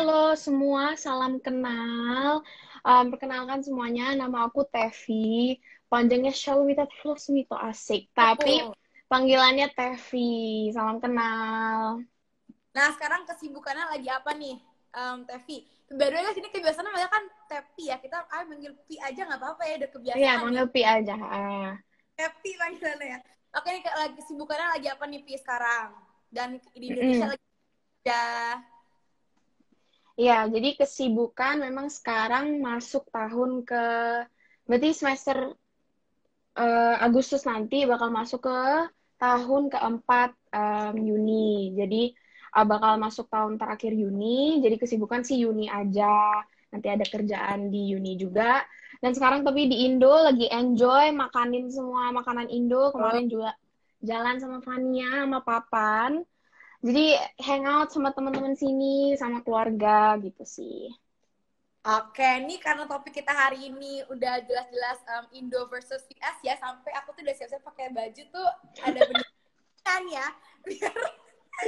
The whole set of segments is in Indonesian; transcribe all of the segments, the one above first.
Halo semua, salam kenal. Perkenalkan semuanya, nama aku Tevi. Panjangnya Shalwita Flosmito asik. Tapi Oh. panggilannya Tevi. Salam kenal. Nah, sekarang kesibukannya lagi apa nih, Tevi? By the way, guys, ini kebiasaan namanya kan Tevi ya. Kita manggil Pi aja nggak apa-apa ya, udah Iya, kebiasaan nih. panggil Pi aja. Tevi panggilannya ya. Oke, nih lagi kesibukannya lagi apa nih, Pi, sekarang? Dan di Indonesia Mm-mm. lagi ya. Iya, jadi kesibukan memang sekarang masuk tahun ke, berarti semester Agustus nanti bakal masuk ke tahun keempat Yuni. Jadi bakal masuk tahun terakhir Yuni. Jadi kesibukan sih Yuni aja. Nanti ada kerjaan di Yuni juga. Dan sekarang tapi di Indo lagi enjoy makanin semua makanan Indo. Oh. Kemarin juga jalan sama Fania, sama Papan. Jadi hangout sama teman-teman sini, sama keluarga gitu sih. Oke, ini karena topik kita hari ini udah jelas-jelas Indo versus US ya, sampai aku tuh udah siap-siap pakai baju tuh ada pendidikan ya, biar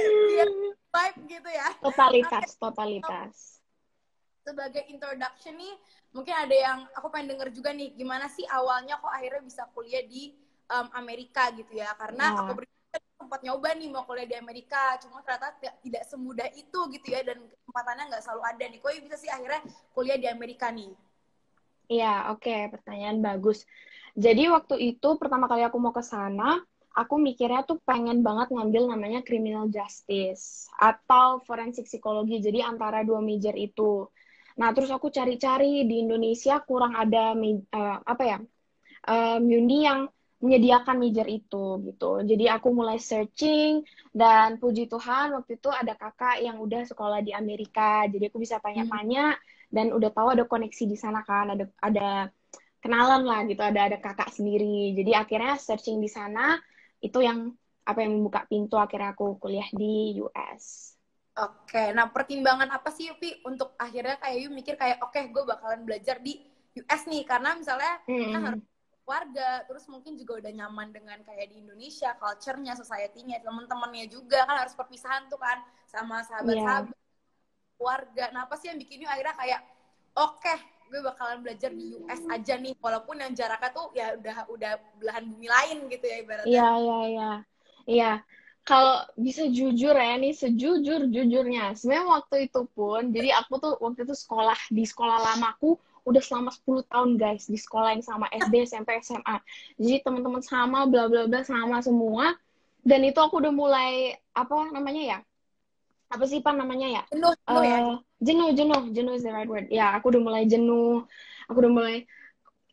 biar vibe gitu ya. Oke, Totalitas, totalitas. sebagai introduction nih, mungkin ada yang aku pengen denger juga nih, gimana sih awalnya kok akhirnya bisa kuliah di Amerika gitu ya, karena aku Nah, sempat nyoba nih mau kuliah di Amerika, cuma ternyata tidak semudah itu gitu ya, dan kesempatannya nggak selalu ada nih. Kok bisa sih akhirnya kuliah di Amerika nih? iya, oke, pertanyaan bagus. Jadi waktu itu pertama kali aku mau ke sana, aku mikirnya tuh pengen banget ngambil namanya criminal justice atau forensik psikologi. Jadi antara dua major itu. Nah, terus aku cari-cari di Indonesia kurang ada apa ya? Uni yang menyediakan major itu gitu. Jadi aku mulai searching dan puji Tuhan waktu itu ada kakak yang udah sekolah di Amerika. Jadi aku bisa tanya-tanya dan udah tahu ada koneksi di sana kan, ada kenalan lah gitu, ada kakak sendiri. Jadi akhirnya searching di sana itu yang apa yang membuka pintu akhirnya aku kuliah di US. Oke, nah pertimbangan apa sih Yupi untuk akhirnya kayak Yu mikir kayak oke, gue bakalan belajar di US nih, karena misalnya kan harus Hmm, keluarga, terus mungkin juga udah nyaman dengan kayak di Indonesia, culture-nya, society-nya, teman-temannya juga kan harus perpisahan tuh kan sama iya. sahabat-sahabat, keluarga. Nah, apa sih yang bikin Yu akhirnya kayak oke, gue bakalan belajar di US aja nih, walaupun yang jaraknya tuh ya udah belahan bumi lain gitu ya Iya, ibaratnya. iya, iya. Iya. Kalau bisa jujur ya nih, sejujur-jujurnya. Sebenarnya waktu itu pun, jadi aku tuh waktu itu sekolah, di sekolah lamaku udah selama 10 tahun guys, di sekolah yang sama SD, SMP, SMA. Jadi teman-teman sama, bla bla bla sama semua. Dan itu aku udah mulai, apa namanya ya? Apa sih Pan namanya ya? Jenuh, jenuh ya. Eh jenuh is the right word. Ya, aku udah mulai jenuh. Aku udah mulai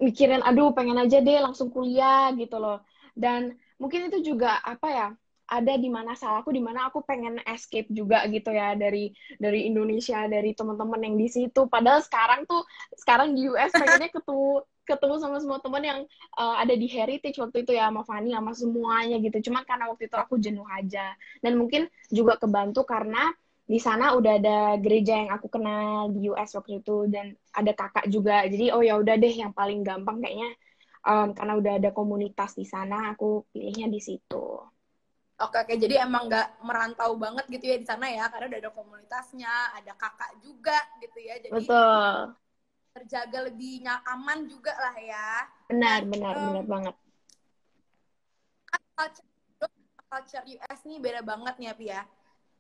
mikirin aduh pengen aja deh langsung kuliah gitu loh, dan mungkin itu juga apa ya, ada di mana salahku, di mana aku pengen escape juga gitu ya dari Indonesia, dari teman-teman yang di situ, padahal sekarang di US pengennya ketemu ketemu sama semua teman yang ada di Heritage waktu itu ya, sama Fanny sama semuanya gitu, cuman karena waktu itu aku jenuh aja, dan mungkin juga kebantu karena di sana udah ada gereja yang aku kenal di US waktu itu, dan ada kakak juga, jadi oh ya udah deh yang paling gampang kayaknya, karena udah ada komunitas di sana aku pilihnya di situ. Oke, oke. Jadi emang nggak merantau banget gitu ya di sana ya, karena udah ada komunitasnya, ada kakak juga gitu ya. Jadi Betul, terjaga lebih aman juga lah ya. Nah, benar benar um, benar banget. culture, culture US nih beda banget nih ya, Pi ya.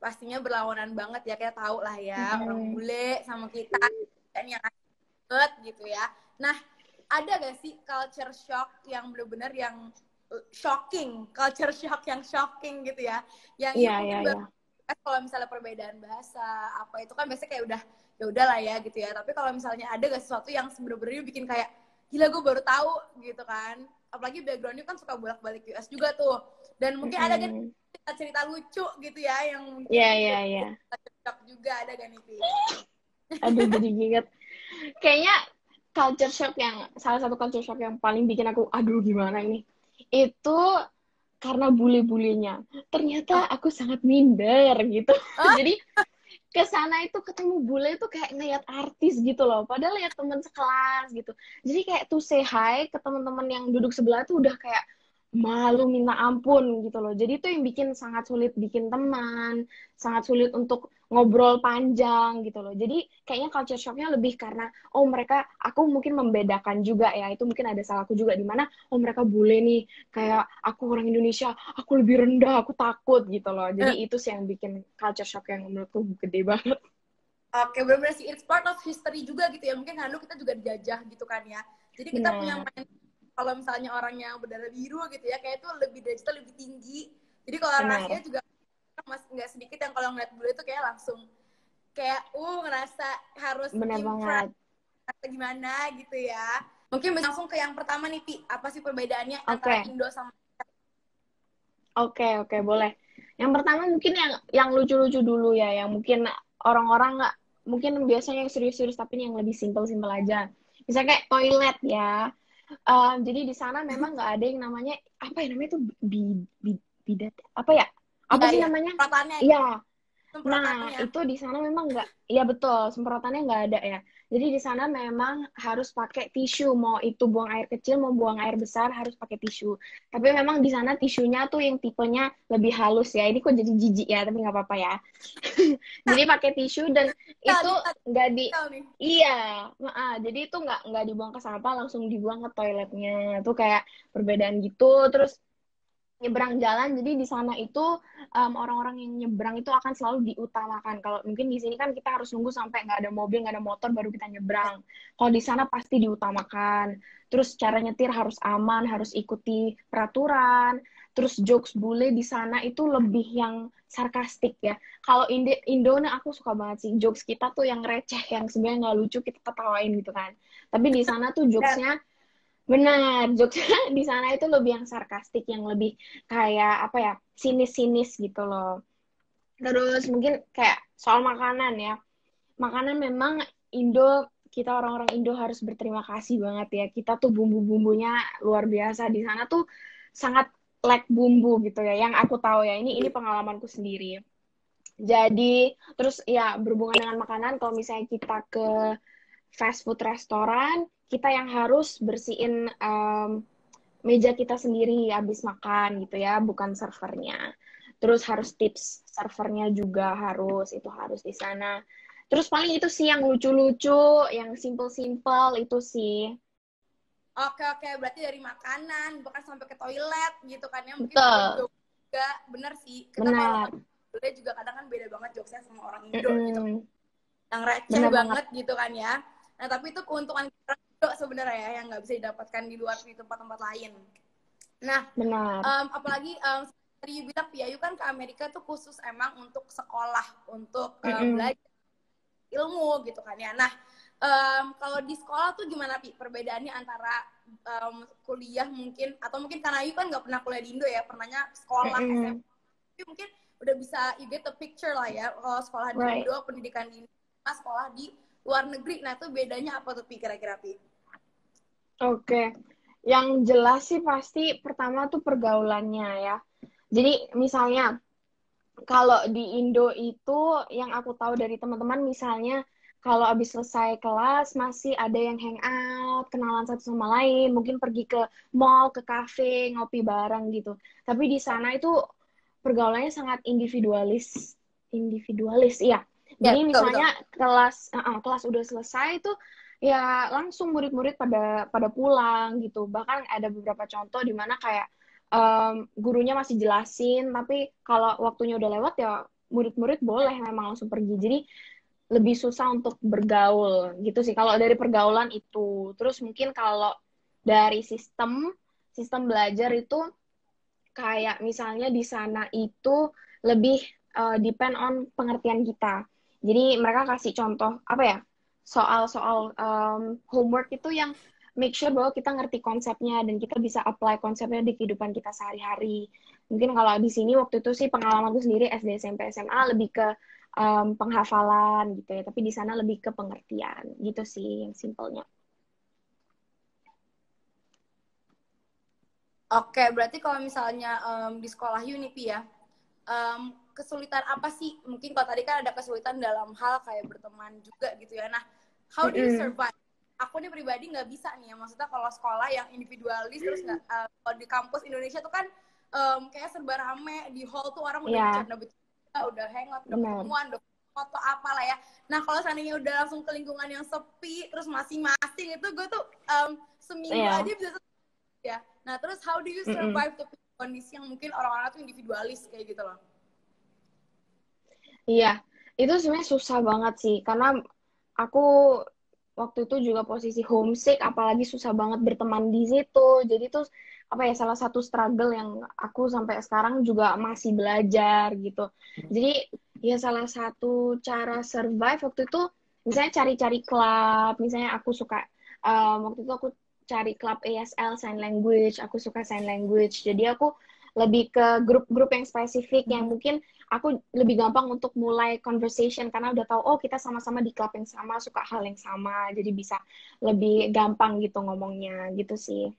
Pastinya berlawanan banget ya, kayak tahu lah ya, orang Mm-mm. bule sama kita dan yang banget gitu ya. Nah, ada gak sih culture shock yang bener-bener yang shocking, culture shock yang shocking gitu ya, yang Iya you iya mungkin iya. kalau misalnya perbedaan bahasa apa itu kan biasanya kayak udah ya udahlah ya gitu ya, tapi kalau misalnya ada gak sesuatu yang bener-bener bikin kayak gila gue baru tahu gitu kan, apalagi backgroundnya kan suka bolak-balik US juga tuh, dan mungkin ada kan Mm-mm. cerita-cerita lucu gitu ya yang Iya mungkin iya bikin iya. culture shock juga, ada gak nih Pi? Aduh jadi inget, kayaknya culture shock yang salah satu culture shock yang paling bikin aku aduh gimana ini, itu karena bule-bulenya ternyata Oh, aku sangat minder gitu. oh, Jadi ke sana itu ketemu bule itu kayak ngeliat artis gitu loh, padahal lihat teman sekelas gitu, jadi kayak tuh say hi ke teman-teman yang duduk sebelah tuh udah kayak malu minta ampun gitu loh. Jadi itu yang bikin sangat sulit bikin teman, sangat sulit untuk ngobrol panjang gitu loh. Jadi kayaknya culture shocknya lebih karena oh mereka, aku mungkin membedakan juga ya, itu mungkin ada salahku juga di mana oh mereka bule nih, kayak aku orang Indonesia, aku lebih rendah, aku takut gitu loh. Jadi itu sih yang bikin culture shock yang menurutku gede banget. Oke, benar-benar sih, it's part of history juga gitu ya. Mungkin dulu kita juga dijajah gitu kan ya. Jadi kita punya Benar, main, kalau misalnya orang yang berdarah biru gitu ya, kayak itu lebih derajatnya lebih tinggi. Jadi kalau orang Asia benar, juga masih nggak sedikit yang kalau ngeliat bule itu kayak langsung kayak ngerasa harus benar impress banget. atau gimana gitu ya. Mungkin bisa langsung ke yang pertama nih, Pi. Apa sih perbedaannya antara Oke, Indo sama... oke, boleh. Yang pertama mungkin yang lucu-lucu dulu ya, yang mungkin orang-orang nggak, mungkin biasanya yang serius-serius tapi yang lebih simpel-simpel aja. Misalnya kayak toilet ya. Jadi di sana memang nggak ada yang namanya apa ya namanya itu bidet apa ya? Apa Iya, sih iya. namanya? Semprotannya, Iya, nah, semprotannya. itu di sana memang nggak, ya betul, semprotannya nggak ada ya. Jadi di sana memang harus pakai tisu, mau itu buang air kecil, mau buang air besar harus pakai tisu. Tapi memang di sana tisunya tuh yang tipenya lebih halus ya. Ini kok jadi jijik ya, tapi nggak apa-apa ya. Jadi pakai tisu dan itu nggak di, Nih. iya, jadi itu nggak dibuang ke sampah, langsung dibuang ke toiletnya. Itu kayak perbedaan gitu. Terus nyebrang jalan, jadi di sana itu orang-orang yang nyebrang itu akan selalu diutamakan. Kalau mungkin di sini kan kita harus nunggu sampai nggak ada mobil, nggak ada motor baru kita nyebrang. Kalau di sana pasti diutamakan. Terus cara nyetir harus aman, harus ikuti peraturan. Terus jokes bule di sana itu lebih yang sarkastik ya. Kalau Indo nih aku suka banget sih jokes kita tuh yang receh, yang sebenarnya nggak lucu kita ketawain gitu kan. Tapi di sana tuh Dan jokesnya benar, Jogja di sana itu lebih yang sarkastik, yang lebih kayak apa ya, sinis-sinis gitu loh. Terus mungkin kayak soal makanan ya. Makanan memang Indo, kita orang-orang Indo harus berterima kasih banget ya. Kita tuh bumbu-bumbunya luar biasa. Di sana tuh sangat lack bumbu gitu ya. Yang aku tahu ya, ini pengalamanku sendiri. Jadi, terus ya berhubungan dengan makanan, kalau misalnya kita ke fast food restoran, kita yang harus bersihin meja kita sendiri habis makan gitu ya, bukan servernya. Terus harus tips servernya juga itu harus di sana. Terus paling itu sih yang lucu-lucu, yang simple-simple itu sih. oke, berarti dari makanan bahkan sampai ke toilet gitu kan ya, mungkin sampai Betul, jokes juga. Bener sih, kita kalau benar. nonton juga kadang kan beda banget jokesnya sama orang Indo gitu, Mm-mm. yang receh Benar banget, banget gitu kan ya. Nah tapi itu keuntungan kita Indo sebenarnya ya, yang nggak bisa didapatkan di luar, di tempat-tempat lain. Nah benar. apalagi tadi you bilang Pia, you kan ke Amerika tuh khusus emang untuk sekolah, untuk Mm-mm. belajar ilmu gitu kan ya. Nah, kalau di sekolah tuh gimana Pi perbedaannya antara kuliah mungkin, atau mungkin karena Ayu kan nggak pernah kuliah di Indo ya, pernahnya sekolah SMA, Mm-mm. tapi mungkin udah bisa you get the picture lah ya, kalau sekolah di Right. Indo, pendidikan di Indo, sekolah di luar negeri. Nah itu bedanya apa tuh Pi kira-kira Pi? Oke. Yang jelas sih pasti pertama tuh pergaulannya ya. Jadi misalnya kalau di Indo itu yang aku tahu dari teman-teman misalnya kalau habis selesai kelas masih ada yang hangout, kenalan satu sama lain, mungkin pergi ke mall, ke kafe, ngopi bareng gitu. Tapi di sana itu pergaulannya sangat individualis, individualis, iya. Ya, Jadi betul betul. misalnya kelas udah selesai itu ya langsung murid-murid pada pulang gitu. Bahkan ada beberapa contoh di mana kayak gurunya masih jelasin, tapi kalau waktunya udah lewat ya murid-murid boleh memang langsung pergi. Jadi lebih susah untuk bergaul gitu sih. Kalau dari pergaulan itu, terus mungkin kalau dari sistem sistem belajar itu kayak misalnya di sana itu lebih depend on pengertian kita. Jadi mereka kasih contoh apa ya, soal-soal homework itu yang make sure bahwa kita ngerti konsepnya dan kita bisa apply konsepnya di kehidupan kita sehari-hari. Mungkin kalau di sini waktu itu sih pengalamanku sendiri SD, SMP, SMA lebih ke penghafalan gitu ya, tapi di sana lebih ke pengertian gitu sih yang simpelnya. Oke, berarti kalau misalnya di sekolah Unipi ya, kesulitan apa sih? Mungkin kalau tadi kan ada kesulitan dalam hal kayak berteman juga gitu ya. Nah, how do you Mm-mm. survive? aku nih pribadi nggak bisa nih ya, maksudnya kalau sekolah yang individualis terus nggak kalau di kampus Indonesia tuh kan kayak serba rame di hall tuh orang udah Iya, bercanda, udah hangout, udah benar. ketemuan, udah foto apalah ya. Nah kalau seandainya udah langsung ke lingkungan yang sepi terus masing-masing itu gue tuh seminggu Iya. aja bisa ya. Nah terus how do you Mm-mm. survive tuh kondisi yang mungkin orang-orang tuh individualis kayak gitu loh. Iya, itu sebenarnya susah banget sih, karena aku waktu itu juga posisi homesick, apalagi susah banget berteman di situ. Jadi tuh apa ya, salah satu struggle yang aku sampai sekarang juga masih belajar gitu. Jadi ya salah satu cara survive waktu itu misalnya cari-cari klub, misalnya aku suka waktu itu aku cari klub ASL sign language, aku suka sign language. Jadi aku lebih ke grup-grup yang spesifik yang mungkin aku lebih gampang untuk mulai conversation karena udah tahu oh kita sama-sama di klub yang sama, suka hal yang sama, jadi bisa lebih gampang gitu ngomongnya gitu sih.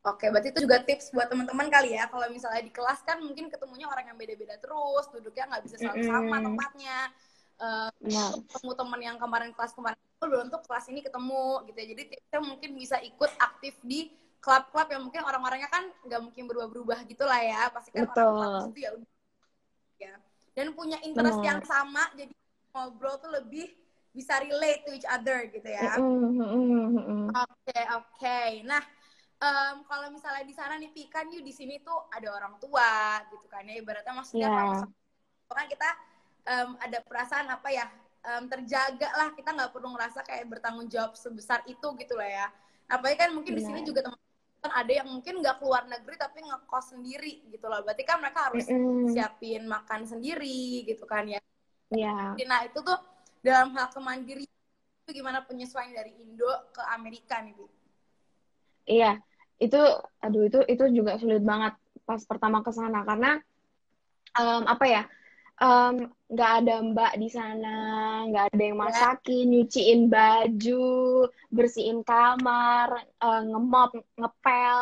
Oke, berarti itu juga tips buat teman-teman kali ya. Kalau misalnya di kelas kan mungkin ketemunya orang yang beda-beda terus, duduknya nggak bisa selalu sama Mm-mm. tempatnya. Benar. Ketemu teman yang kemarin kelas kemarin itu belum untuk kelas ini ketemu gitu ya. Jadi tipsnya mungkin bisa ikut aktif di klub-klub yang mungkin orang-orangnya kan nggak mungkin berubah-berubah gitu lah ya. Pasti kan orang klub di Betul. situ ya udah ya. Dan punya interest yang Benar. sama, jadi ngobrol tuh lebih bisa relate to each other gitu ya. Mm-mm. Mm-mm. Mm-mm. Oke, oke. Nah, kalau misalnya di sana nih, Pi, kan you di sini tuh ada orang tua gitu kan ya. Ibaratnya maksudnya kalau Ya, misalnya kan kita ada perasaan apa ya, terjaga lah. Kita nggak perlu ngerasa kayak bertanggung jawab sebesar itu gitu lah ya. Apalagi kan mungkin di sini benar. juga teman-teman ada yang mungkin nggak keluar negeri tapi ngekos sendiri gitu loh. Berarti kan mereka harus Mm-mm. siapin makan sendiri gitu kan ya. Ya, Nah itu tuh dalam hal kemandirian itu gimana penyesuaian dari Indo ke Amerika nih, Pi? iya. Itu, aduh itu juga sulit banget pas pertama ke sana karena apa ya? Nggak ada mbak di sana, nggak ada yang Ya, masakin, nyuciin baju, bersihin kamar, ngemop, ngepel,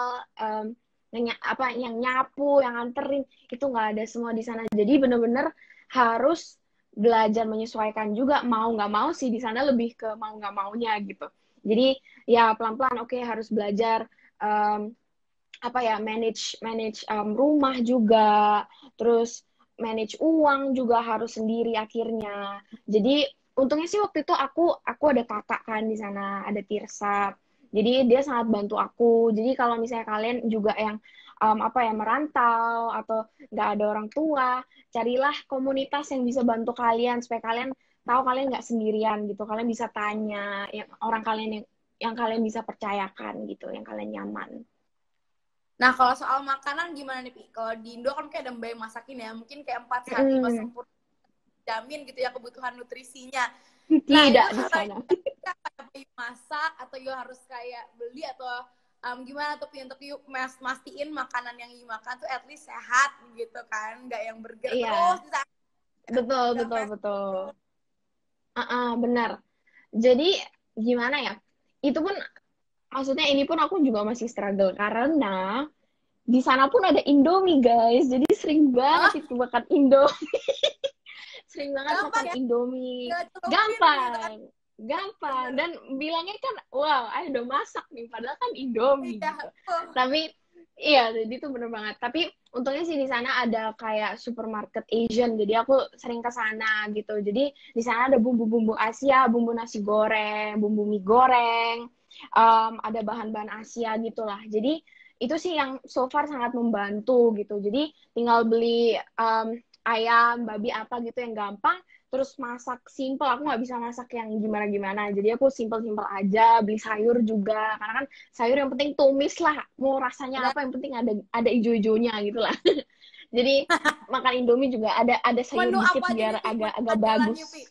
apa yang nyapu, yang nganterin, itu nggak ada semua di sana. Jadi bener-bener harus belajar menyesuaikan juga, mau nggak mau sih di sana lebih ke mau nggak maunya gitu. Jadi ya pelan-pelan, oke harus belajar um, apa ya manage manage rumah juga, terus manage uang juga harus sendiri akhirnya. Jadi untungnya sih waktu itu aku ada kakak kan di sana, ada Tirsa. Jadi dia sangat bantu aku. Jadi kalau misalnya kalian juga yang apa ya merantau atau nggak ada orang tua, carilah komunitas yang bisa bantu kalian supaya kalian tahu kalian nggak sendirian gitu. Kalian bisa tanya yang orang kalian yang kalian bisa percayakan gitu, yang kalian nyaman. nah kalau soal makanan gimana nih, Pi? Kalau di Indo kan kayak ada mbak yang masakin ya, mungkin kayak 4 sehat 5 Mm-mm. sempurna, jamin gitu ya kebutuhan nutrisinya. Nah itu Tidak di caranya sana. apa you masak atau you harus kayak beli atau gimana tuh Pi untuk you mastiin makanan yang you makan tuh at least sehat gitu kan, nggak yang burger Iya, terus di sana, betul, nggak betul, fast betul. food. Benar. Jadi, gimana ya? Itu pun, maksudnya ini pun aku juga masih struggle. Karena, di sana pun ada Indomie, guys. Jadi, sering banget Ah, itu makan Indomie. Sering banget gampang makan ya, Indomie. nggak celupin gitu kan. Gampang. Gampang. Bener. Dan bilangnya kan, wow, ayo udah masak nih. Padahal kan Indomie, Iya. gitu. Oh. Tapi, iya, jadi itu bener banget. Tapi, untungnya sih di sana ada kayak supermarket Asian. Jadi, aku sering ke sana, gitu. Jadi, di sana ada bumbu-bumbu Asia, bumbu nasi goreng, bumbu mie goreng, ada bahan-bahan Asia, gitulah. Jadi, itu sih yang so far sangat membantu, gitu. Jadi, tinggal beli ayam, babi apa gitu yang gampang, terus masak simple. Aku nggak bisa masak yang gimana-gimana. Jadi aku simple-simple aja, beli sayur juga. Karena kan sayur yang penting tumis lah. Mau rasanya Bener. apa yang penting ada ijo-ijonya gitu lah. Jadi makan Indomie juga ada sayur Menu dikit apa aja nih, biar Pi? Menu agak andalannya, bagus. Pi?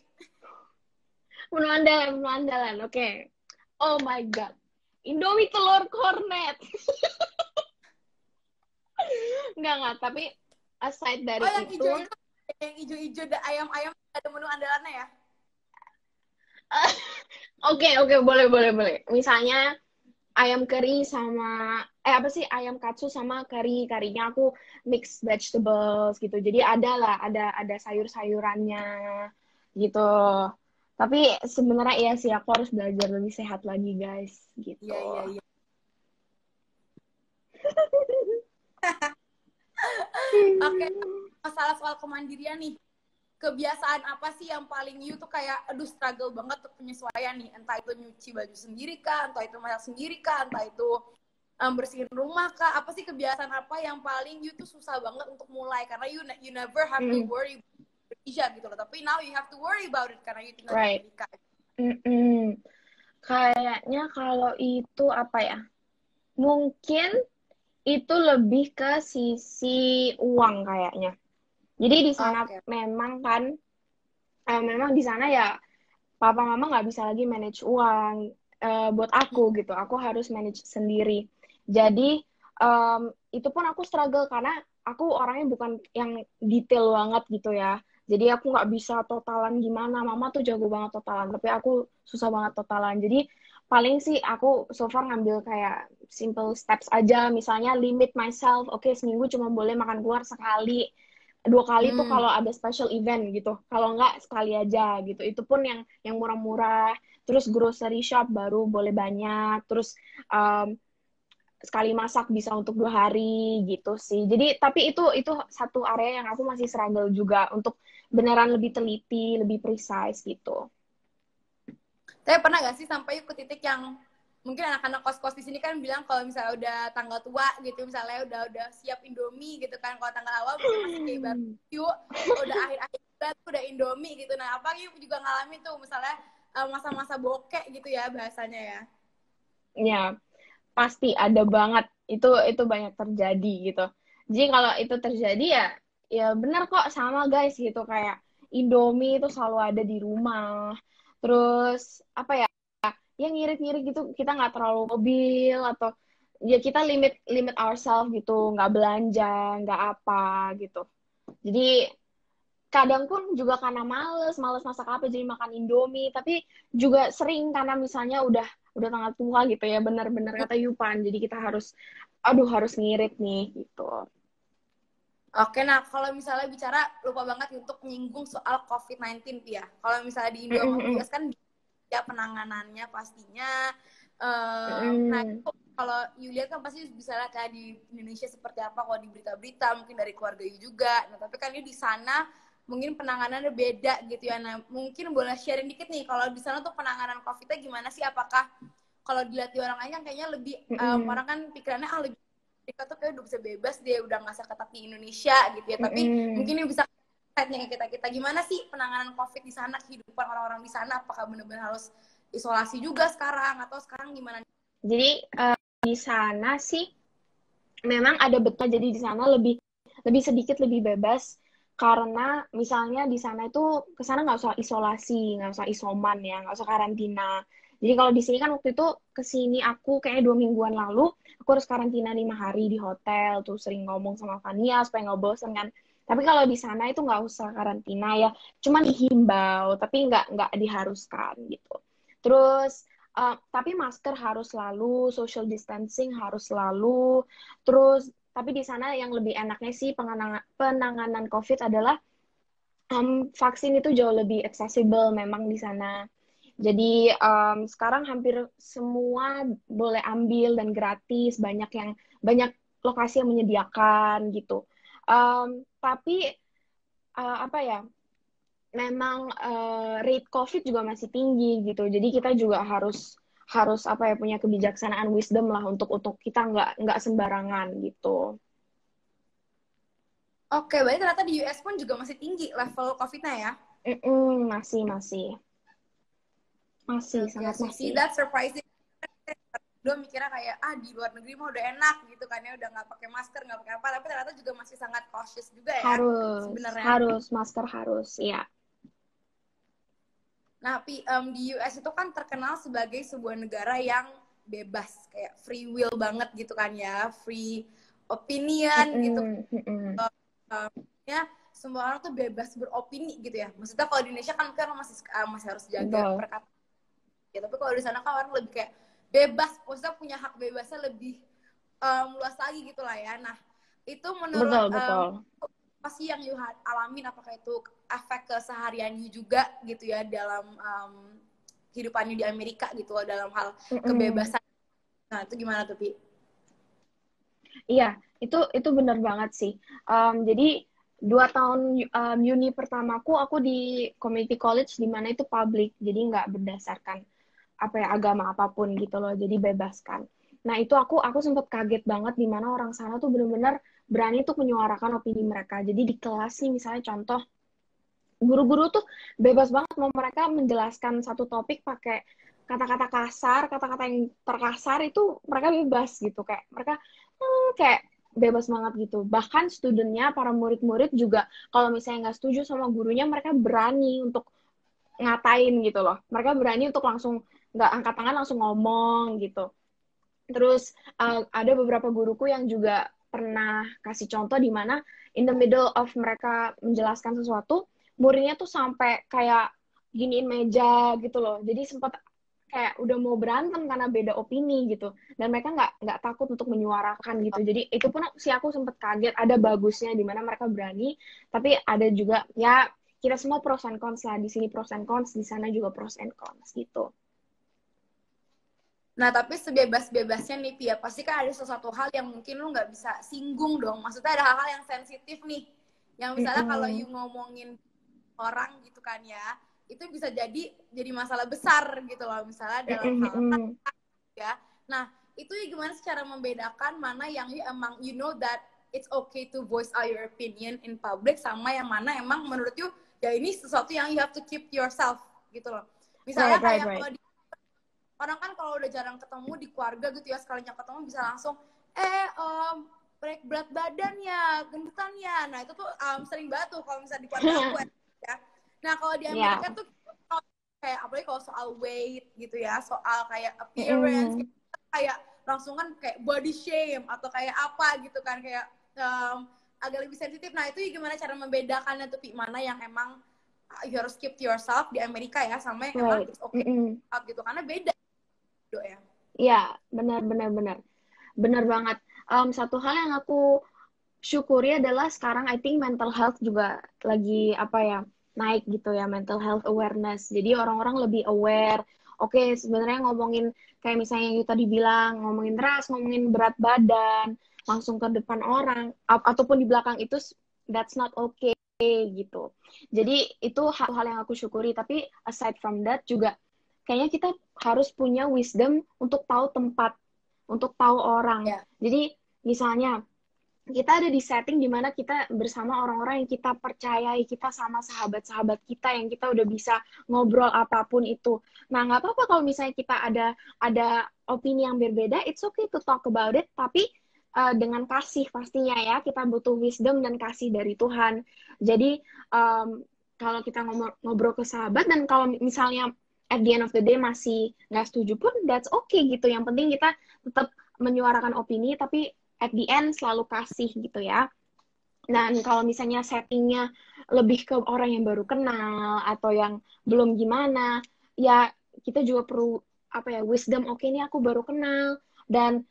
Menu andalan, menu andalan. Oke. Okay. Oh my god. Indomie telur kornet. Enggak, tapi aside Oh, dari yang itu, hijau-hijau, yang hijau-hijau ayam-ayam ada menu andalannya ya? oke, oke, boleh, boleh, boleh. Misalnya ayam kari sama apa sih ayam katsu sama karinya aku mix vegetables gitu. Jadi ada lah, ada sayur-sayurannya gitu. Tapi sebenarnya iya sih, aku harus belajar lebih sehat lagi, guys. Iya, Gitu. iya, iya. Oke, masalah soal kemandirian nih. Kebiasaan apa sih yang paling you tuh kayak, aduh struggle banget untuk penyesuaian nih? Entah itu nyuci baju sendiri kah, entah itu masak sendiri kah, entah itu bersihin rumah kah? Apa sih kebiasaan apa yang paling you tuh susah banget untuk mulai? Karena you never have to Mm-mm. worry about Indonesia gitu loh. Tapi now you have to worry about it karena you tinggal di Right. Amerika. Mm-mm. Kayaknya kalau itu apa ya? Mungkin itu lebih ke sisi uang kayaknya. Jadi di sana Oke. memang kan, memang di sana ya papa mama nggak bisa lagi manage uang buat aku gitu. Aku harus manage sendiri. Jadi itu pun aku struggle karena aku orangnya bukan yang detail banget gitu ya. Jadi aku nggak bisa totalan gimana. Mama tuh jago banget totalan, tapi aku susah banget totalan. Jadi paling sih aku so far ngambil kayak simple steps aja. Misalnya limit myself. Oke, seminggu cuma boleh makan keluar sekali, 2 kali tuh Hmm. kalau ada special event gitu. Kalau nggak sekali aja gitu. Itu pun yang murah-murah. Terus grocery shop baru boleh banyak. Terus um, sekali masak bisa untuk 2 hari gitu sih. Jadi tapi itu satu area yang aku masih struggle juga untuk beneran lebih teliti, lebih precise gitu. Tapi pernah gak sih sampai ke titik yang mungkin anak-anak kos-kos di sini kan bilang kalau misalnya udah tanggal tua gitu, misalnya udah siap Indomie gitu kan. Kalau tanggal awal mungkin masih kayak barbecue, kalau udah akhir-akhir bulan tuh udah Indomie gitu. Nah, apa yuk juga ngalamin tuh misalnya masa-masa bokek gitu ya bahasanya ya. Ya, pasti ada banget. Itu banyak terjadi gitu. Jadi kalau itu terjadi ya ya benar kok sama guys gitu kayak Indomie itu selalu ada di rumah. Terus apa ya? Ya ngirit-ngirit gitu kita nggak terlalu mobil atau ya kita limit limit ourselves gitu nggak belanja nggak apa gitu jadi kadang pun juga karena males males masak apa jadi makan Indomie tapi juga sering karena misalnya udah tanggal tua gitu ya benar-benar kata Yupan jadi kita harus aduh harus ngirit nih gitu. Oke, nah kalau misalnya bicara lupa banget untuk nyinggung soal COVID-19 ya. Kalau misalnya di Indo sama di Mm-mm, US kan ya penanganannya pastinya. Nah mm-mm. itu kalau Yulia kan pasti bisa lihat kayak di Indonesia seperti apa kalau di berita-berita mungkin dari keluarga Yu juga. Nah tapi kan ini di sana mungkin penanganannya beda gitu ya. Nah mungkin boleh sharing dikit nih kalau di sana tuh penanganan COVID-nya gimana sih? Apakah kalau dilihat di orang lain kan kayaknya lebih Mm-mm, orang kan pikirannya lebih mereka tuh kayak udah bisa bebas dia udah nggak seketat di Indonesia gitu ya tapi mm-mm. mungkin ini bisa nih kita kita gimana sih penanganan COVID di sana kehidupan orang-orang di sana apakah benar-benar harus isolasi juga sekarang atau sekarang gimana? Jadi di sana sih memang ada betah jadi di sana lebih lebih sedikit lebih bebas karena misalnya di sana itu ke sana nggak usah isolasi nggak usah isoman ya nggak usah karantina jadi kalau di sini kan waktu itu ke sini aku kayak 2 mingguan lalu aku harus karantina 5 hari di hotel tuh sering ngomong sama Fania supaya nggak bosen kan tapi kalau di sana itu nggak usah karantina ya cuman dihimbau tapi nggak diharuskan gitu terus tapi masker harus selalu social distancing harus selalu. Terus, tapi di sana yang lebih enaknya sih penanganan COVID adalah vaksin itu jauh lebih accessible memang di sana. Jadi sekarang hampir semua boleh ambil dan gratis, banyak lokasi yang menyediakan gitu. Tapi apa ya? Memang rate COVID juga masih tinggi gitu. Jadi kita juga harus harus apa ya punya kebijaksanaan wisdom lah untuk kita nggak sembarangan gitu. Oke, berarti ternyata di US pun juga masih tinggi level COVID-nya ya. Masih masih Oke, sangat see masih. that surprising. Gue mikirnya kayak di luar negeri mah udah enak gitu kan ya udah nggak pakai masker nggak pakai apa tapi ternyata juga masih sangat cautious juga ya Harus sebenarnya. harus masker harus ya. Nah, di US itu kan terkenal sebagai sebuah negara yang bebas, kayak free will banget gitu kan ya, free opinion gitu. Mm-mm, mm-mm. Ya, semua orang tuh bebas beropini gitu ya. Maksudnya kalau di Indonesia kan kita masih harus jaga Betul perkataan. Ya, tapi kalau di sana kan orang lebih kayak bebas, maksudnya punya hak bebasnya lebih luas lagi gitu lah ya. Nah, itu menurut betul betul. apa sih yang you alamin, apakah itu efek keseharian you juga gitu ya dalam kehidupannya di Amerika gitu loh, dalam hal kebebasan. Nah itu gimana tuh Pi? Iya, itu benar banget sih. Jadi 2 tahun uni pertamaku aku di community college di mana itu public, jadi nggak berdasarkan apa ya agama apapun gitu loh, jadi bebaskan. Nah itu aku sempat kaget banget di mana orang sana tuh benar-benar berani tuh menyuarakan opini mereka. Jadi di kelas nih misalnya contoh guru-guru tuh bebas banget mau mereka menjelaskan satu topik pakai kata-kata kasar, kata-kata yang terkasar itu mereka bebas gitu kayak mereka kayak bebas banget gitu. Bahkan studentnya, para murid-murid juga kalau misalnya nggak setuju sama gurunya, mereka berani untuk ngatain gitu loh. Mereka berani untuk langsung nggak angkat tangan langsung ngomong gitu. Terus ada beberapa guruku yang juga pernah kasih contoh di mana in the middle of mereka menjelaskan sesuatu, muridnya tuh sampai kayak giniin meja gitu loh. Jadi sempat kayak udah mau berantem karena beda opini gitu. Dan mereka nggak takut untuk menyuarakan gitu. Jadi itu pun si aku sempat kaget. Ada bagusnya di mana mereka berani, tapi ada juga ya kita semua pros and cons lah. Di sini pros and cons, di sana juga pros and cons gitu. Nah, tapi sebebas-bebasnya nih, Pia, pasti kan ada sesuatu hal yang mungkin lu nggak bisa singgung dong. Maksudnya ada hal-hal yang sensitif nih. Yang misalnya kalau you ngomongin orang gitu kan ya, itu bisa jadi masalah besar gitu loh. Misalnya dalam hal ya. Nah, itu ya gimana cara membedakan mana yang you emang you know that it's okay to voice out your opinion in public sama yang mana emang menurut you ya ini sesuatu yang you have to keep to yourself gitu loh. Misalnya kayak kalau orang kan kalau udah jarang ketemu di keluarga gitu ya, sekalinya ketemu bisa langsung naik berat badannya, gendutannya. Nah itu tuh sering banget tuh kalau misalnya di keluarga aku ya. Nah kalau di Amerika tuh kayak apalagi kalau soal weight gitu ya, soal kayak appearance, kayak langsung kan kayak body shame atau kayak apa gitu kan, kayak agak lebih sensitif. Nah itu gimana cara membedakannya tuh Pi, mana yang emang you harus keep to yourself di Amerika ya, sama yang emang it's okay gitu, karena beda ya. Iya, benar banget. Satu hal yang aku syukuri adalah sekarang I think mental health juga lagi apa ya naik gitu ya, mental health awareness. Jadi orang-orang lebih aware. Oke, sebenarnya ngomongin kayak misalnya yang tadi bilang, ngomongin ras, ngomongin berat badan, langsung ke depan orang ataupun di belakang itu that's not okay gitu. Jadi itu hal-hal yang aku syukuri. Tapi aside from that juga kayaknya kita harus punya wisdom untuk tahu tempat, untuk tahu orang. Jadi misalnya kita ada di setting di mana kita bersama orang-orang yang kita percayai, kita sama sahabat-sahabat kita yang kita udah bisa ngobrol apapun itu. Nah, nggak apa-apa kalau misalnya kita ada opini yang berbeda, it's okay to talk about it, tapi dengan kasih pastinya ya, kita butuh wisdom dan kasih dari Tuhan. Jadi, kalau kita ngobrol ke sahabat, dan kalau misalnya at the end of the day masih nggak setuju pun, that's okay gitu. Yang penting kita tetap menyuarakan opini, tapi at the end selalu kasih gitu ya. Dan kalau misalnya settingnya lebih ke orang yang baru kenal atau yang belum gimana, ya kita juga perlu apa ya wisdom. Oke, ini aku baru kenal dan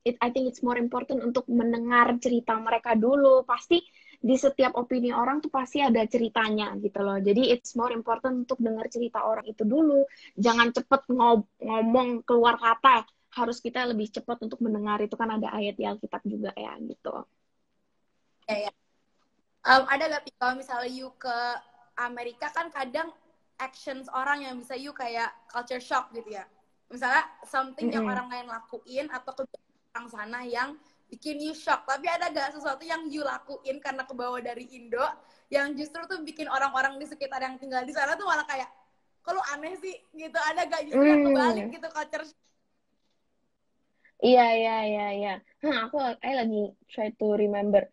I think it's more important untuk mendengar cerita mereka dulu. Pasti di setiap opini orang tuh pasti ada ceritanya gitu loh. Jadi it's more important untuk dengar cerita orang itu dulu. Jangan cepet ngomong keluar kata. Harus kita lebih cepat untuk mendengar. Itu kan ada ayat di Alkitab juga ya gitu. Ya. Ada gak kalau misalnya you ke Amerika kan kadang actions orang yang bisa you kayak culture shock gitu ya. Misalnya something yang orang lain lakuin atau kebiasaan orang sana yang bikin you shock. Tapi ada gak sesuatu yang you lakuin karena kebawa dari Indo yang justru tuh bikin orang-orang di sekitar yang tinggal di sana tuh malah kayak kok lu aneh sih gitu. Ada gak justru yang kebalik gitu culture shock? Iya. Aku lagi try to remember.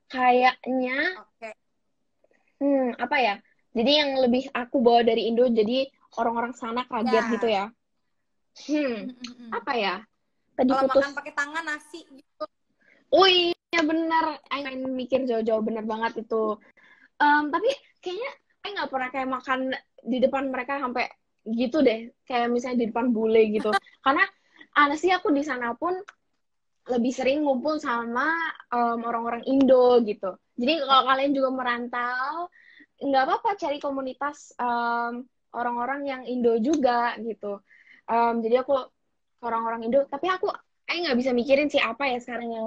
Kayaknya, apa ya? Jadi yang lebih aku bawa dari Indo, jadi orang-orang sana kaget gitu ya. Apa ya? Tadi kalau putus. makan pakai tangan nasi gitu. Oh iya bener. Aing mikir jauh-jauh bener banget itu. Tapi kayaknya Aing nggak pernah kayak makan di depan mereka sampai gitu deh. Kayak misalnya di depan bule gitu. Karena honestly aku di sana pun lebih sering ngumpul sama orang-orang Indo gitu. Jadi kalau kalian juga merantau, nggak apa-apa cari komunitas orang-orang yang Indo juga gitu. Jadi aku orang-orang Indo, tapi aku nggak bisa mikirin sih apa ya sekarang yang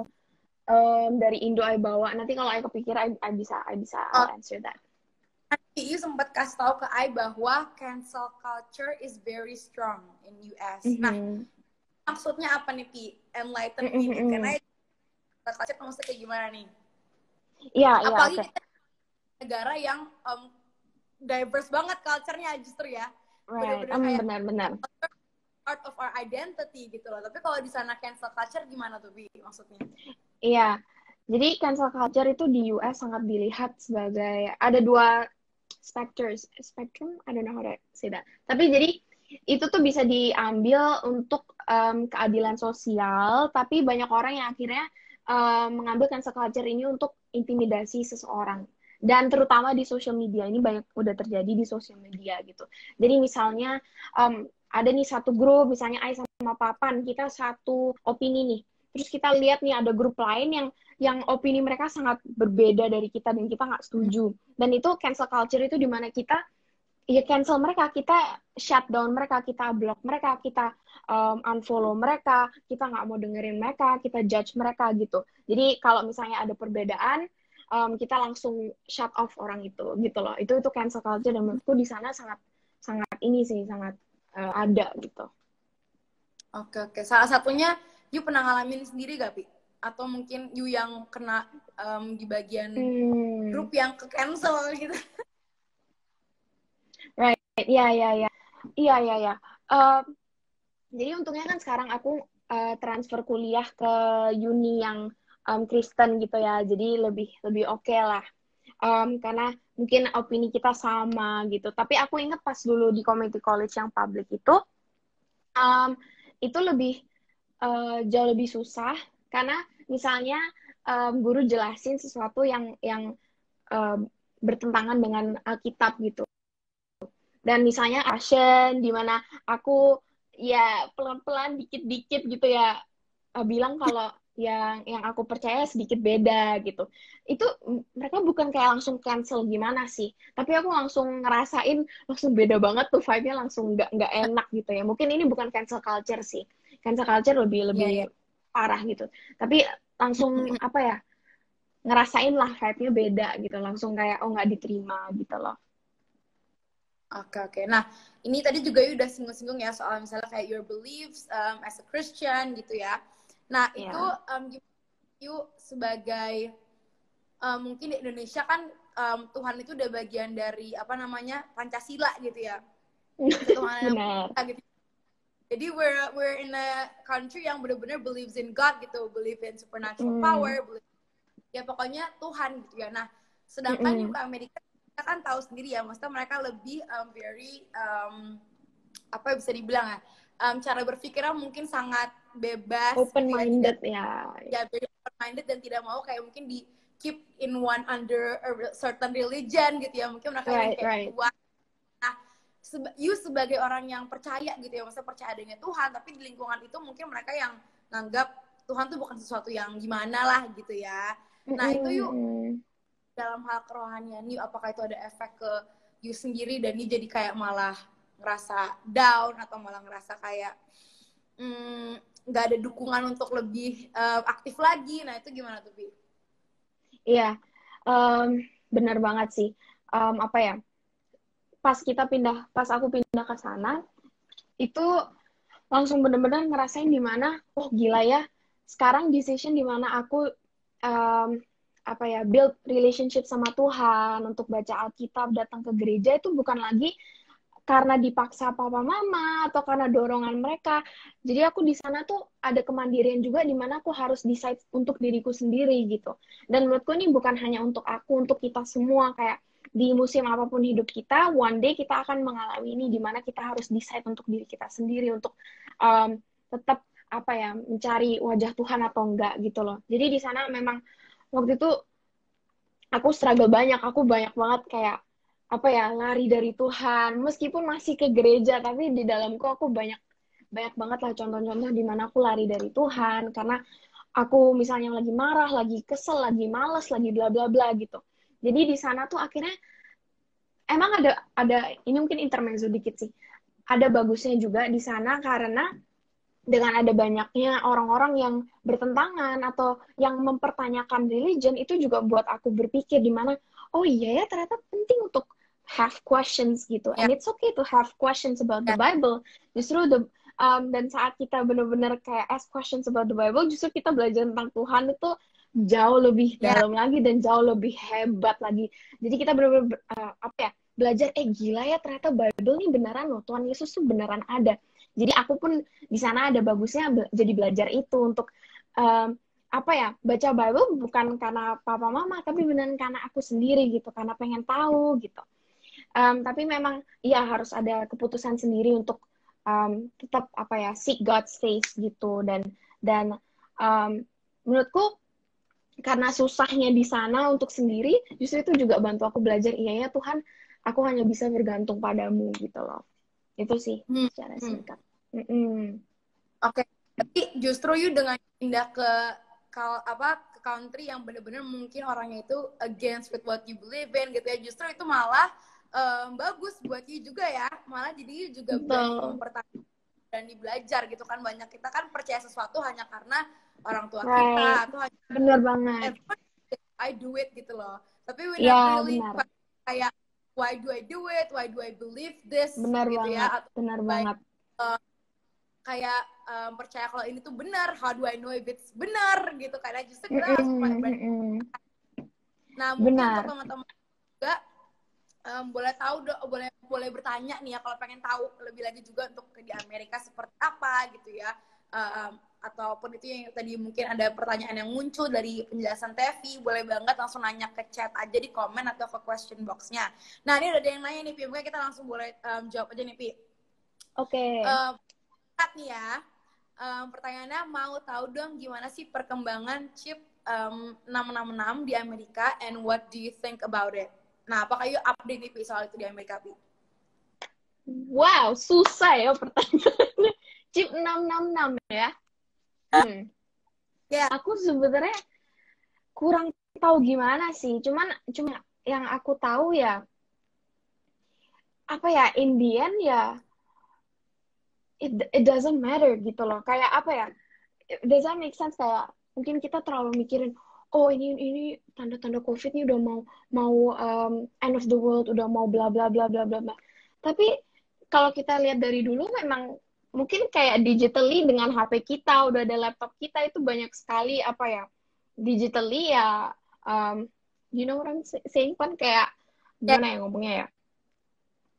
dari Indo I bawa. Nanti kalau I kepikir, I bisa Oh, I'll answer that. nanti you sempat kasih tahu ke I bahwa cancel culture is very strong in US. Nah, Mhm. maksudnya apa nih, Pi? Enlighten Mhm, me nih. Karena mhm. culture maksudnya kayak gimana nih? Iya, iya, Apalagi oke. kita negara yang diverse banget culture-nya justru ya. Right. Bener-bener kayak Benar-benar. part of our identity gitu loh. Tapi kalau di sana cancel culture gimana tuh, Bi, maksudnya? Iya. Jadi cancel culture itu di US sangat dilihat sebagai ada dua spectrum, I don't know how to say that. Tapi jadi itu tuh bisa diambil untuk keadilan sosial, tapi banyak orang yang akhirnya mengambil cancel culture ini untuk intimidasi seseorang. Dan terutama di social media, ini banyak udah terjadi di social media gitu. Jadi misalnya ada nih satu grup, misalnya Ai sama Papan, kita satu opini nih. Terus kita lihat nih ada grup lain yang opini mereka sangat berbeda dari kita dan kita nggak setuju. Dan itu cancel culture itu dimana kita ya cancel mereka, kita shutdown mereka, kita block mereka, kita unfollow mereka, kita nggak mau dengerin mereka, kita judge mereka gitu. Jadi kalau misalnya ada perbedaan, kita langsung shut off orang itu gitu loh. Itu cancel culture dan menurutku di sana sangat sangat ini sih sangat ada gitu. Oke, oke. Salah satunya you pernah ngalamin sendiri gak, Pi? Atau mungkin you yang kena di bagian Hmm, grup yang ke cancel gitu? right, ya ya ya, iya ya ya. Um, Jadi untungnya kan sekarang aku transfer kuliah ke uni yang Kristen gitu ya, jadi lebih lebih oke lah. Karena mungkin opini kita sama gitu. Tapi aku ingat pas dulu di community college yang public um, itu lebih jauh lebih susah karena misalnya guru jelasin sesuatu yang um, bertentangan dengan Alkitab gitu. Dan misalnya passion di mana aku ya pelan-pelan dikit-dikit gitu ya bilang kalau yang aku percaya sedikit beda gitu. Itu mereka bukan kayak langsung cancel gimana sih, tapi aku langsung ngerasain langsung beda banget tuh vibe-nya langsung nggak enak gitu ya. Mungkin ini bukan cancel culture sih. Cancel culture lebih Iya, lebih iya. parah gitu. Tapi langsung apa ya? Ngerasain lah vibe-nya beda gitu. Langsung kayak oh nggak diterima gitu loh. Oke, oke. Nah, ini tadi juga you udah singgung-singgung ya soal misalnya kayak your beliefs as a Christian gitu ya. Nah, itu Ya. you sebagai mungkin di Indonesia kan Tuhan itu udah bagian dari apa namanya Pancasila gitu ya. Ketuhanan yang Benar. gitu. Jadi we're in a country yang benar-benar believes in God gitu, believe in supernatural Mm. power, ya pokoknya Tuhan gitu ya. Nah, sedangkan yuk Mm-mm. ke Amerika kita kan tahu sendiri ya, maksudnya mereka lebih very apa bisa dibilang ya, cara berpikirnya mungkin sangat bebas Open gitu ya, tidak minded ya. ya very open minded dan tidak mau kayak mungkin di keep in one under a certain religion gitu ya, mungkin mereka ingin Right, kayak right. luas. Nah, you sebagai orang yang percaya gitu ya, maksudnya percaya adanya Tuhan, tapi di lingkungan itu mungkin mereka yang nganggap Tuhan tuh bukan sesuatu yang gimana lah gitu ya. Nah, itu yuk Mm-mm. dalam hal kerohanian you, apakah itu ada efek ke you sendiri dan you jadi kayak malah ngerasa down atau malah ngerasa kayak nggak ada dukungan untuk lebih aktif lagi. Nah, itu gimana tuh, Bi? Iya, um, benar banget sih. Apa ya? Pas aku pindah ke sana, itu langsung bener-bener ngerasain di mana, oh gila ya. Sekarang decision di mana aku um, apa ya, build relationship sama Tuhan untuk baca Alkitab, datang ke gereja itu bukan lagi karena dipaksa papa mama atau karena dorongan mereka. Jadi aku di sana tuh ada kemandirian juga di mana aku harus decide untuk diriku sendiri gitu. Dan menurutku ini bukan hanya untuk aku, untuk kita semua kayak di musim apapun hidup kita, one day kita akan mengalami ini di mana kita harus decide untuk diri kita sendiri untuk um, tetap apa ya mencari wajah Tuhan atau enggak gitu loh. Jadi di sana memang waktu itu aku struggle banyak, aku banyak banget kayak apa ya lari dari Tuhan meskipun masih ke gereja tapi di dalamku aku banyak banyak banget lah contoh-contoh di mana aku lari dari Tuhan karena aku misalnya lagi marah, lagi kesel, lagi males, lagi bla bla bla gitu. Jadi di sana tuh akhirnya emang ada ini mungkin intermezzo dikit sih. Ada bagusnya juga di sana karena dengan ada banyaknya orang-orang yang bertentangan atau yang mempertanyakan religion itu juga buat aku berpikir di mana oh iya ya ternyata penting untuk have questions gitu Ya, and it's okay to have questions about the ya, Bible justru dan saat kita benar-benar kayak ask questions about the Bible justru kita belajar tentang Tuhan itu jauh lebih ya, dalam lagi dan jauh lebih hebat lagi jadi kita benar-benar apa ya belajar gila ya ternyata Bible ini beneran loh Tuhan Yesus tuh beneran ada jadi aku pun di sana ada bagusnya jadi belajar itu untuk um, apa ya baca Bible bukan karena papa mama tapi benar karena aku sendiri gitu karena pengen tahu gitu tapi memang ya harus ada keputusan sendiri untuk tetap apa ya seek God's face gitu dan menurutku karena susahnya di sana untuk sendiri justru itu juga bantu aku belajar iya ya Tuhan aku hanya bisa bergantung padamu gitu loh itu sih hmm, secara hmm. singkat. Mm-mm. Oke, tapi justru you dengan pindah ke ke country yang benar-benar mungkin orangnya itu against with what you believe in gitu ya, justru itu malah bagus buat you juga ya, malah jadi you juga berani Betul. mempertanyakan, berani belajar gitu kan. Banyak kita kan percaya sesuatu hanya karena orang tua Right. kita atau hanya Bener banget. I do it gitu loh. Tapi we never Ya, really benar. kayak why do I do it? Why do I believe this? Benar Gitu banget. ya. Atau Benar banget. kayak percaya kalau ini tuh benar. How do I know if it's benar gitu? Karena justru kita harus berani. Mm-mm. Nah, mungkin untuk Benar. teman-teman juga boleh tahu boleh bertanya nih ya kalau pengen tahu lebih lagi juga untuk di Amerika seperti apa gitu ya. Ataupun itu yang tadi mungkin ada pertanyaan yang muncul dari penjelasan Tevi, boleh banget langsung nanya ke chat aja di komen atau ke question box-nya. Nah, ini udah ada yang nanya nih, Pi. Mungkin kita langsung boleh jawab aja nih, Pi. Oke. Nih ya, pertanyaannya mau tahu dong gimana sih perkembangan chip 666 di Amerika and what do you think about it? Nah, apakah you update nih, Pi, soal itu di Amerika, Pi? Wow, susah ya pertanyaannya. Chip 666 ya. Ya. Aku sebenarnya kurang tahu gimana sih. Cuma yang aku tahu ya apa ya in the end ya it doesn't matter gitu loh. Kayak apa ya? It doesn't make sense kayak mungkin kita terlalu mikirin oh ini tanda-tanda COVID ini udah mau end of the world, udah mau bla bla bla bla bla bla. Tapi kalau kita lihat dari dulu memang mungkin kayak digitally dengan HP kita, udah ada laptop kita itu banyak sekali apa ya digitally ya you know what I'm saying kan kayak gimana ya ngomongnya ya?